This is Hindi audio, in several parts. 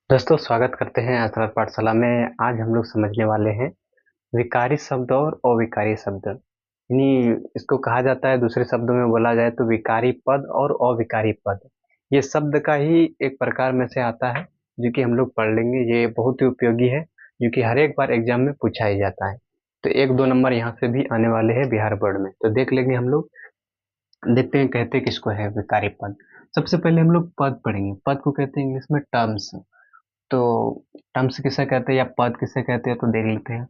दोस्तों स्वागत करते हैं असरर पाठशाला में। आज हम लोग समझने वाले हैं विकारी शब्द और अविकारी शब्द। यानी इसको कहा जाता है, दूसरे शब्दों में बोला जाए तो विकारी पद और अविकारी पद। ये शब्द का ही एक प्रकार में से आता है जो कि हम लोग पढ़ लेंगे। ये बहुत ही उपयोगी है जो कि हर एक बार एग्जाम में पूछा ही जाता है। तो एक दो नंबर यहाँ से भी आने वाले हैं बिहार बोर्ड में, तो देख लेंगे हम लोग। देखते हैं कहते किसको है विकारी पद। सबसे पहले हम लोग पद पढ़ेंगे। पद को कहते हैं इंग्लिश में टर्म्स। तो टर्म्स किसे कहते हैं या पद किसे कहते हैं, तो देख लेते हैं।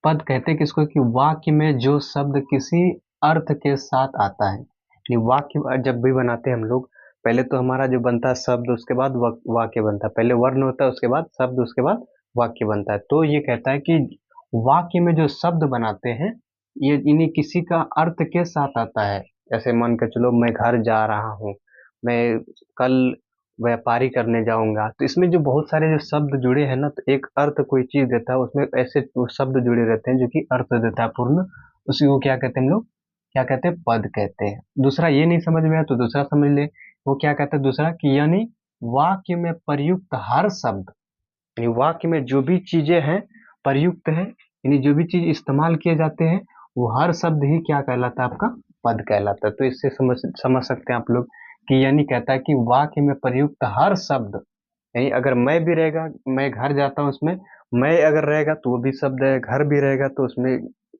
पद कहते हैं किसको कि वाक्य में जो शब्द किसी अर्थ के साथ आता है। ये वाक्य जब भी बनाते हैं हम लोग, पहले तो हमारा जो बनता है शब्द, उसके बाद वाक्य बनता है। पहले वर्ण होता है, उसके बाद शब्द, उसके बाद वाक्य बनता है। तो ये कहता है कि वाक्य में जो शब्द बनाते हैं ये इन्हीं किसी का अर्थ के साथ आता है। जैसे मान के चलो, मैं घर जा रहा हूँ, मैं कल व्यापारी करने जाऊंगा। तो इसमें जो बहुत सारे जो शब्द जुड़े हैं ना, तो एक अर्थ कोई चीज देता है, उसमें ऐसे शब्द जुड़े रहते हैं जो कि अर्थ देता है पूर्ण। उसी को क्या कहते हैं हम लोग, क्या कहते हैं, पद कहते हैं। दूसरा ये नहीं समझ में आया तो दूसरा समझ ले। वो क्या कहता है दूसरा, कि यानी वाक्य में प्रयुक्त हर शब्द, यानी वाक्य में जो भी चीजें हैं प्रयुक्त है, यानी जो भी चीज इस्तेमाल किए जाते हैं, वो हर शब्द ही क्या कहलाता है, आपका पद कहलाता है। तो इससे समझ सकते हैं आप लोग कि यानी कहता है कि वाक्य में प्रयुक्त हर शब्द, यानी अगर मैं भी रहेगा, मैं घर जाता हूँ, उसमें मैं अगर रहेगा तो वो भी शब्द है, घर भी रहेगा तो उसमें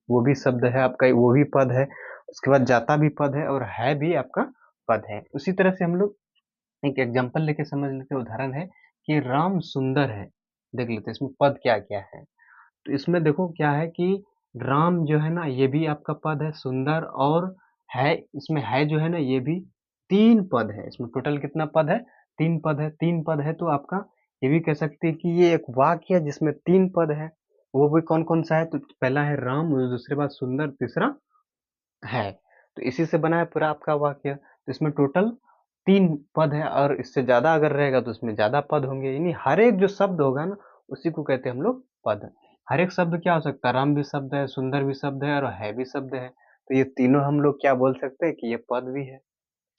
वो भी शब्द है आपका, वो भी पद है। उसके बाद जाता भी पद है और है भी आपका पद है। उसी तरह से हम लोग एक एग्जांपल लेके समझ लेते हैं। उदाहरण है कि राम सुंदर है। देख लेते हैं इसमें पद क्या क्या है। तो इसमें देखो क्या है कि राम जो है ना, ये भी आपका पद है, सुंदर और है, इसमें है जो है ना, ये भी तीन पद है। इसमें टोटल कितना पद है, तीन पद है। तीन पद है तो आपका ये भी कह सकते हैं कि ये एक वाक्य है जिसमें तीन पद है। वो भी कौन कौन सा है, तो पहला है राम, दूसरे बाद सुंदर, तीसरा है। तो इसी से बना है पूरा आपका वाक्य। तो इसमें टोटल तीन पद है, और इससे ज्यादा अगर रहेगा तो उसमें ज्यादा पद होंगे। यानी हर एक जो शब्द होगा ना, उसी को कहते हैं हम लोग पद। हर एक शब्द क्या हो सकता है, राम भी शब्द है, सुंदर भी शब्द है और है भी शब्द है। तो ये तीनों हम लोग क्या बोल सकते हैं कि ये पद भी है।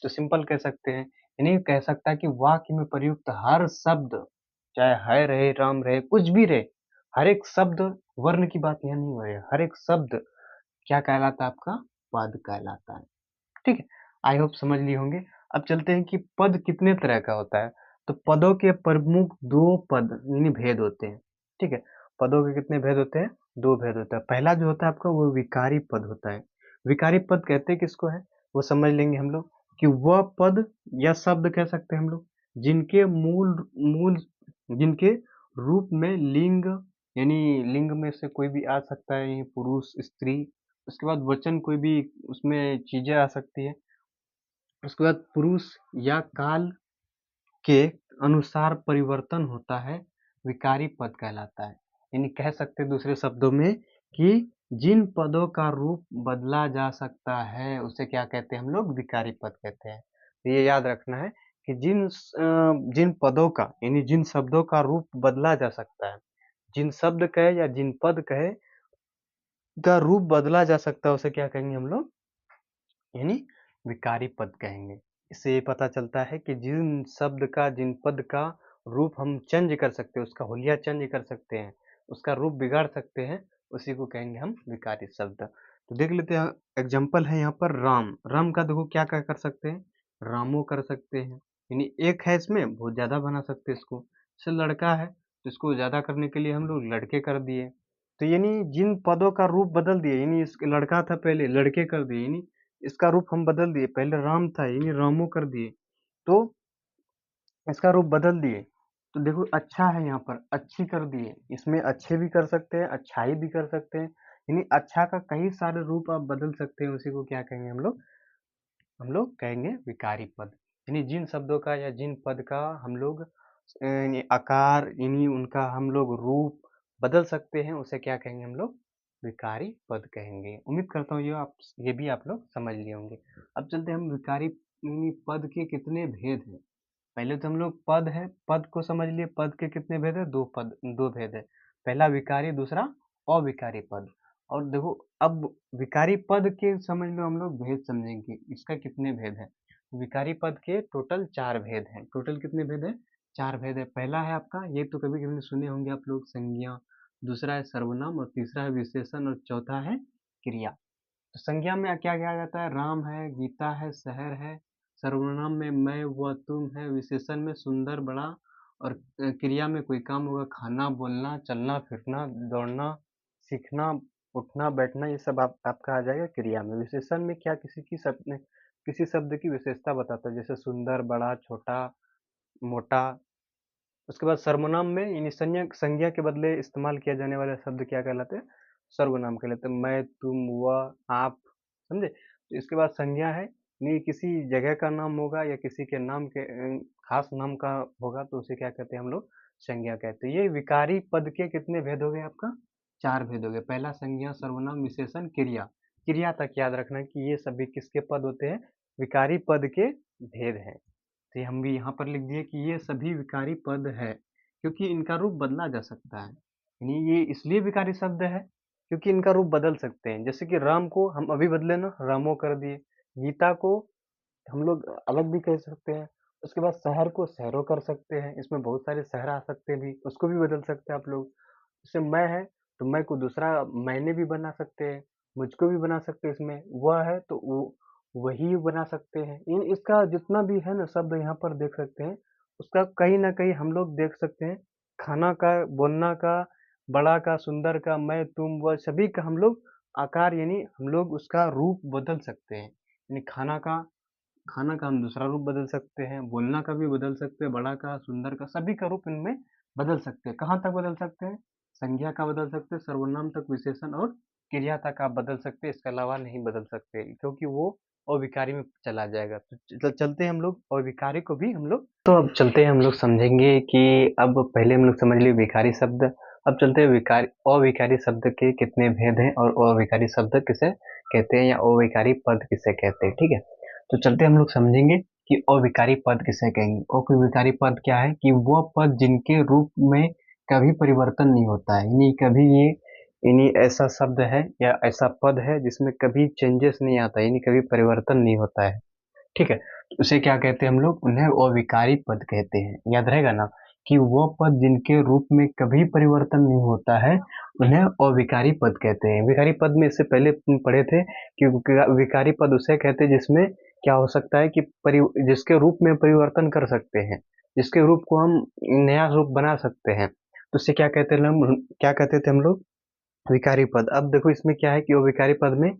तो सिंपल कह सकते हैं, यानी कह सकता है कि वाक्य में प्रयुक्त हर शब्द, चाहे है रहे, राम रहे, कुछ भी रहे, हर एक शब्द, वर्ण की बात यहाँ नहीं हो रही है, हर एक शब्द क्या कहलाता है, आपका पद कहलाता है। ठीक है, आई होप समझ लिए होंगे। अब चलते हैं कि पद कितने तरह का होता है। तो पदों के प्रमुख दो पद यानी भेद होते हैं। ठीक है, पदों के कितने भेद होते हैं, दो भेद होता है। पहला जो होता है आपका वो विकारी पद होता है। विकारी पद कहते हैं किसको है, वो समझ लेंगे हम लोग। कि वह पद या शब्द कह सकते हैं हम लोग जिनके मूल मूल जिनके रूप में लिंग, यानी लिंग में से कोई भी आ सकता है, यानी पुरुष, स्त्री। उसके बाद वचन, कोई भी उसमें चीजें आ सकती है। उसके बाद पुरुष या काल के अनुसार परिवर्तन होता है, विकारी पद कहलाता है। यानी कह सकते हैं दूसरे शब्दों में कि जिन पदों का रूप बदला जा सकता है उसे क्या कहते हैं हम लोग, विकारी पद कहते हैं। तो ये याद रखना है कि जिन पदों का, यानी जिन शब्दों का रूप बदला जा सकता है, जिन शब्द कहे या जिन पद कहे का रूप बदला जा सकता है, उसे क्या कहेंगे हम लोग, यानी विकारी पद कहेंगे। इससे ये पता चलता है कि जिन शब्द का, जिन पद का रूप हम चेंज कर सकते हैं, उसका हुलिया चेंज कर सकते हैं, उसका रूप बिगाड़ सकते हैं, उसी को कहेंगे हम विकारी शब्द। तो देख लेते हैं, एग्जाम्पल है यहाँ पर राम। राम का देखो क्या क्या कर सकते हैं, रामो कर सकते हैं, यानी एक है, इसमें बहुत ज्यादा बना सकते हैं इसको। जैसे लड़का है तो इसको ज्यादा करने के लिए हम लोग लड़के कर दिए। तो यानी जिन पदों का रूप बदल दिए, यानी इस लड़का था पहले, लड़के कर दिए, यानी इसका रूप हम बदल दिए। पहले राम था यानी रामो कर दिए, तो इसका रूप बदल दिए। तो देखो अच्छा है, यहाँ पर अच्छी कर दिए। इसमें अच्छे भी कर सकते हैं, अच्छाई भी कर सकते हैं, यानी अच्छा का कई सारे रूप आप बदल सकते हैं। उसी को क्या कहेंगे हम लोग कहेंगे विकारी पद। यानी जिन शब्दों का या जिन पद का हम लोग यानी आकार, यानी उनका हम लोग रूप बदल सकते हैं, उसे क्या कहेंगे हम लोग, विकारी पद कहेंगे। उम्मीद करता हूँ ये भी आप लोग समझ लिए होंगे। अब चलते हैं हम विकारी यानी पद के कितने भेद हैं। पहले तो हम लोग पद है, पद को समझ लिए। पद के कितने भेद है, दो भेद है। पहला विकारी, दूसरा अविकारी पद। और देखो अब विकारी पद के समझ लो, हम लोग भेद समझेंगे इसका कितने भेद है। विकारी पद के टोटल चार भेद हैं। टोटल कितने भेद है, चार भेद है। पहला है आपका, ये तो कभी कभी सुने होंगे आप लोग, संज्ञा। दूसरा है सर्वनाम, और तीसरा है विशेषण, और चौथा है क्रिया। तो संज्ञा में क्या क्या आ जाता है? राम है, गीता है, शहर है। सर्वनाम में मैं व तुम है। विशेषण में सुंदर, बड़ा। और क्रिया में कोई काम होगा, खाना, बोलना, चलना फिरना, दौड़ना, सीखना, उठना बैठना, ये सब आपका आ जाएगा क्रिया में। विशेषण में क्या, किसी शब्द की विशेषता बताता है, जैसे सुंदर, बड़ा, छोटा, मोटा। उसके बाद सर्वनाम में यानी संज्ञा संज्ञा के बदले इस्तेमाल किया जाने वाले शब्द क्या कहलाते हैं? सर्वनाम कहलाते हैं। मैं, तुम, वह, आप। समझे? तो इसके बाद संज्ञा है, नहीं किसी जगह का नाम होगा या किसी के नाम के खास नाम का होगा तो उसे क्या कहते हैं हम लोग? संज्ञा कहते हैं। ये विकारी पद के कितने भेद हो गए आपका? चार भेद हो गए। पहला संज्ञा, सर्वनाम, विशेषण, क्रिया। क्रिया तक याद रखना कि ये सभी किसके पद होते हैं? विकारी पद के भेद हैं। तो हम भी यहाँ पर लिख दिए कि ये सभी विकारी पद है, क्योंकि इनका रूप बदला जा सकता है। यानी ये इसलिए विकारी शब्द है क्योंकि इनका रूप बदल सकते हैं। जैसे कि राम को हम अभी बदले ना, रामो कर दिए। गीता को हम लोग अलग भी कह सकते हैं। उसके बाद शहर को शहरों कर सकते हैं। इसमें बहुत सारे शहर आ सकते हैं भी, उसको भी बदल सकते हैं आप लोग। जैसे मैं है तो मैं को दूसरा मैंने भी बना सकते हैं, मुझको भी बना सकते हैं। इसमें वह है तो वो वही बना सकते हैं। इन इसका जितना भी है ना शब्द यहाँ पर देख सकते हैं, उसका कहीं ना कहीं हम लोग देख सकते हैं। खाना का, बोलना का, बड़ा का, सुंदर का, मैं, तुम, वह, सभी का हम लोग आकार यानी हम लोग उसका रूप बदल सकते हैं। यानी खाना का हम दूसरा रूप बदल सकते हैं, बोलना का भी बदल सकते हैं, बड़ा का, सुंदर का, सभी का रूप इनमें बदल सकते हैं। कहाँ तक बदल सकते हैं? संज्ञा का बदल सकते हैं, सर्वनाम तक, विशेषण और क्रिया तक आप बदल सकते हैं। इसके अलावा नहीं बदल सकते, क्योंकि वो अविकारी में चला जाएगा। तो चलते हैं हम लोग अविकारी को भी हम लोग, तो अब चलते हैं हम लोग समझेंगे कि अब पहले हम लोग समझ लिए विकारी शब्द। अब चलते हैं विकारी अविकारी शब्द के कितने भेद हैं और अविकारी शब्द किसे कहते हैं या अविकारी पद किसे कहते हैं। ठीक है, तो चलते हम लोग समझेंगे कि अविकारी पद किसे कहेंगे। अविकारी पद क्या है? कि वो पद जिनके रूप में कभी परिवर्तन नहीं होता है, यानी कभी ये यानी ऐसा शब्द है या ऐसा पद है जिसमें कभी चेंजेस नहीं आता, यानी कभी परिवर्तन नहीं होता है। ठीक है, तो उसे क्या कहते हैं हम लोग? उन्हें अविकारी पद कहते हैं। याद रहेगा ना कि वो पद जिनके रूप में कभी परिवर्तन नहीं होता है, उन्हें अविकारी पद कहते हैं। विकारी पद में इससे पहले पढ़े थे कि विकारी पद उसे कहते हैं जिसमें क्या हो सकता है कि जिसके रूप में परिवर्तन कर सकते हैं, जिसके रूप को हम नया रूप बना सकते हैं, तो उसे क्या कहते हैं हम? क्या कहते थे हम लोग? विकारी पद। अब देखो इसमें क्या है कि अविकारी पद में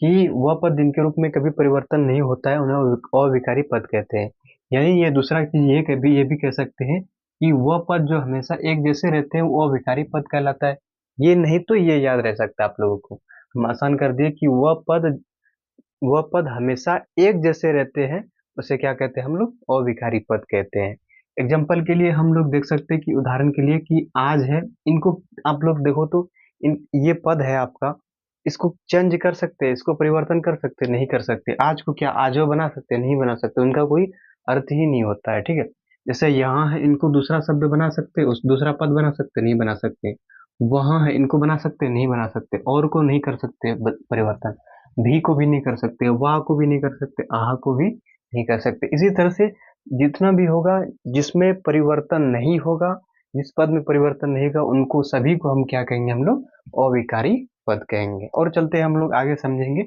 कि वह पद जिनके रूप में कभी परिवर्तन नहीं होता है, उन्हें अविकारी पद कहते हैं। यानी ये दूसरा चीज ये भी कह सकते हैं कि वह पद जो हमेशा एक जैसे रहते हैं वो अविकारी पद कहलाता है। ये नहीं तो ये याद रह सकता है आप लोगों को। हम आसान कर दिए कि वह पद हमेशा एक जैसे रहते हैं, उसे क्या कहते हैं हम लोग? अविकारी पद कहते हैं। एग्जाम्पल के लिए हम लोग देख सकते हैं कि उदाहरण के लिए कि आज है, इनको आप लोग देखो तो इन ये पद है आपका, इसको चेंज कर सकते हैं, इसको परिवर्तन कर सकते हैं? नहीं कर सकते। आज को क्या आजो बना सकते हैं? नहीं बना सकते, उनका कोई अर्थ ही नहीं होता है। ठीक है, जैसे यहाँ है, इनको दूसरा शब्द बना सकते, उस दूसरा पद बना सकते? नहीं बना सकते। वहां है, इनको बना सकते? नहीं बना सकते। और को नहीं कर सकते परिवर्तन। भी को भी नहीं कर सकते, वाह को भी नहीं कर सकते, आह को भी नहीं कर सकते। इसी तरह से जितना भी होगा जिसमें परिवर्तन नहीं होगा, जिस पद में परिवर्तन नहीं होगा, उनको सभी को हम क्या कहेंगे? हम लोग अविकारी पद कहेंगे। और चलते हैं हम लोग आगे समझेंगे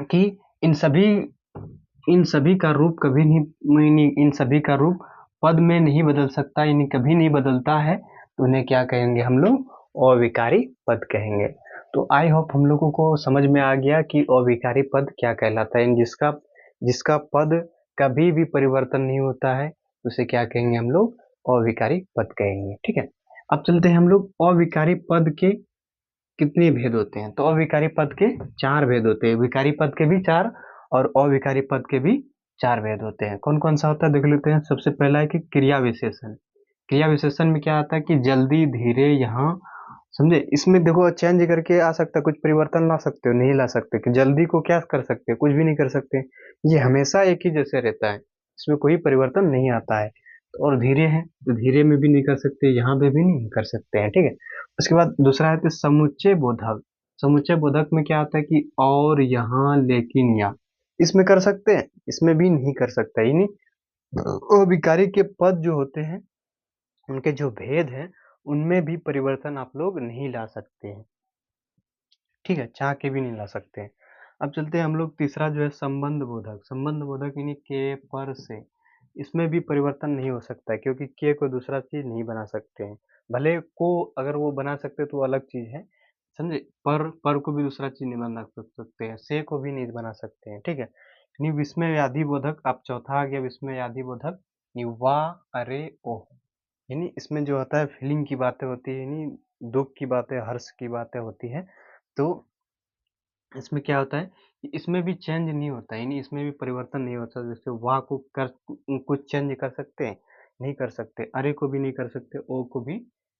कि इन सभी का रूप कभी नहीं, इन सभी का रूप पद में नहीं बदल सकता, यानी कभी नहीं बदलता है, तो उन्हें क्या कहेंगे हम लोग? अविकारी पद कहेंगे। तो आई होप हम लोगों को समझ में आ गया कि अविकारी पद क्या कहलाता है। जिसका जिसका पद कभी भी परिवर्तन नहीं होता है, उसे क्या कहेंगे हम लोग? अविकारी पद कहेंगे। ठीक है, अब चलते हैं हम लोग अविकारी पद के कितने भेद होते हैं। तो अविकारी पद के चार भेद होते हैं। विकारी पद के भी चार और अविकारी पद के भी चार भेद होते हैं। कौन कौन सा होता है देख लेते हैं। सबसे पहला है कि क्रिया विशेषण। क्रिया विशेषण में क्या आता है कि जल्दी, धीरे, यहाँ। समझे? इसमें देखो चेंज करके आ सकता है, कुछ परिवर्तन ला सकते हो, नहीं ला सकते। कि जल्दी को क्या कर सकते हो? कुछ भी नहीं कर सकते, ये हमेशा एक ही जैसे रहता है, इसमें कोई परिवर्तन नहीं आता है। और धीरे है तो धीरे में भी नहीं कर सकते, यहाँ पे भी नहीं कर सकते हैं। ठीक है, उसके बाद दूसरा है कि समुच्चय बोधक। समुच्चय बोधक में क्या आता है कि और, यहाँ, लेकिन, या। इसमें कर सकते हैं, इसमें भी नहीं कर सकता, यानी अविकारी के पद जो होते हैं, उनके जो भेद हैं, उनमें भी परिवर्तन आप लोग नहीं ला सकते हैं। ठीक है, चाह के भी नहीं ला सकते हैं। अब चलते हैं हम लोग तीसरा जो है संबंध बोधक। संबंध बोधक यानी के, पर, से। इसमें भी परिवर्तन नहीं हो सकता है, क्योंकि के को दूसरा चीज नहीं बना सकते हैं। भले को अगर वो बना सकते तो वो अलग चीज है, समझे। पर को भी दूसरा चीज नहीं बना सकते हैं, से को भी नहीं बना सकते हैं। ठीक है, यानी विस्मय व्याधि बोधक। अब चौथा आ गया विस्मय व्याधि बोधक, यानी वाह, अरे, ओह। यानी इसमें जो होता है फीलिंग की बातें होती है, यानी दुख की बातें, हर्ष की बातें होती है। तो इसमें क्या होता है कि इसमें भी चेंज नहीं होता है, यानी इसमें भी परिवर्तन नहीं होता। जैसे वाह को कर कुछ चेंज कर सकते हैं, नहीं कर सकते। अरे को भी नहीं कर सकते, ओ को भी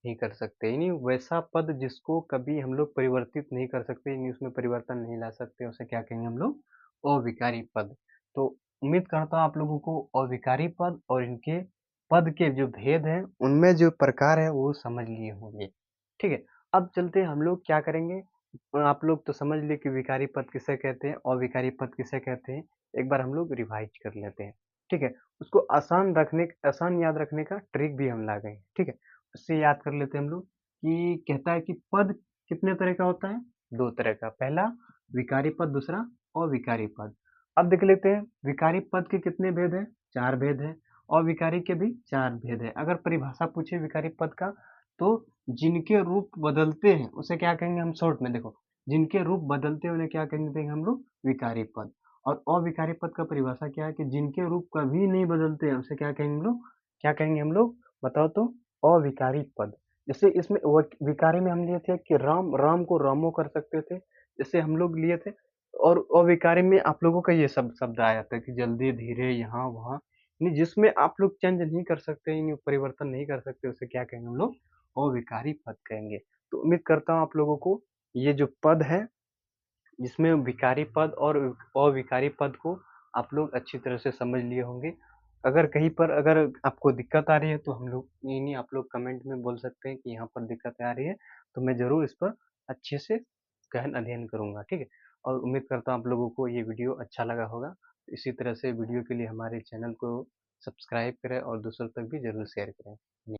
नहीं कर सकते। यानी वैसा पद जिसको कभी हम लोग परिवर्तित नहीं कर सकते, यानी उसमें परिवर्तन नहीं ला सकते, उसे क्या कहेंगे हम लोग? अविकारी पद। तो उम्मीद करता हूँ आप लोगों को अविकारी पद और इनके पद के जो भेद हैं, उनमें जो प्रकार है वो समझ लिए होंगे। ठीक है, अब चलते हैं हम लोग क्या करेंगे। आप लोग तो समझ लिए कि विकारी पद किसे कहते हैं और विकारी पद किसे कहते हैं। एक बार हम लोग रिवाइज कर लेते हैं। ठीक है, उसको आसान याद रखने का ट्रिक भी हम ला गए हैं। ठीक है, उससे याद कर लेते हैं हम लोग कि कहता है कि पद कितने तरह का होता है? दो तरह का। पहला विकारी पद, दूसरा अविकारी पद। अब देख लेते हैं विकारी पद के कितने भेद हैं? चार भेद हैं। और विकारी के भी चार भेद है। अगर परिभाषा पूछे विकारी पद का, तो जिनके रूप बदलते हैं उसे क्या कहेंगे हम? शॉर्ट में देखो, जिनके रूप बदलते हैं उन्हें क्या कहेंगे हम लोग? विकारी पद। और अविकारी पद का परिभाषा क्या है कि जिनके रूप कभी नहीं बदलते हैं उसे क्या कहेंगे हम लोग? क्या कहेंगे हम लोग? बताओ तो। अविकारी पद। जैसे इसमें विकारी में हम लिए थे कि राम, राम को रामो कर सकते थे, जैसे हम लोग लिए थे। और अविकारी में आप लोगों का ये सब शब्द आया था कि जल्दी, धीरे, यहाँ वहाँ। नहीं, जिसमें आप लोग चेंज नहीं कर सकते, यानी परिवर्तन नहीं कर सकते, उसे क्या कहेंगे हम लोग? अविकारी पद कहेंगे। तो उम्मीद करता हूँ आप लोगों को ये जो पद है, जिसमें विकारी पद और अविकारी पद को आप लोग अच्छी तरह से समझ लिए होंगे। अगर कहीं पर अगर आपको दिक्कत आ रही है तो हम लोग नहीं, आप लोग कमेंट में बोल सकते हैं कि यहाँ पर दिक्कत आ रही है, तो मैं जरूर इस पर अच्छे से गहन अध्ययन करूंगा। ठीक है, और उम्मीद करता हूँ आप लोगों को ये वीडियो अच्छा लगा होगा। इसी तरह से वीडियो के लिए हमारे चैनल को सब्सक्राइब करें और दूसरों तक भी जरूर शेयर करें।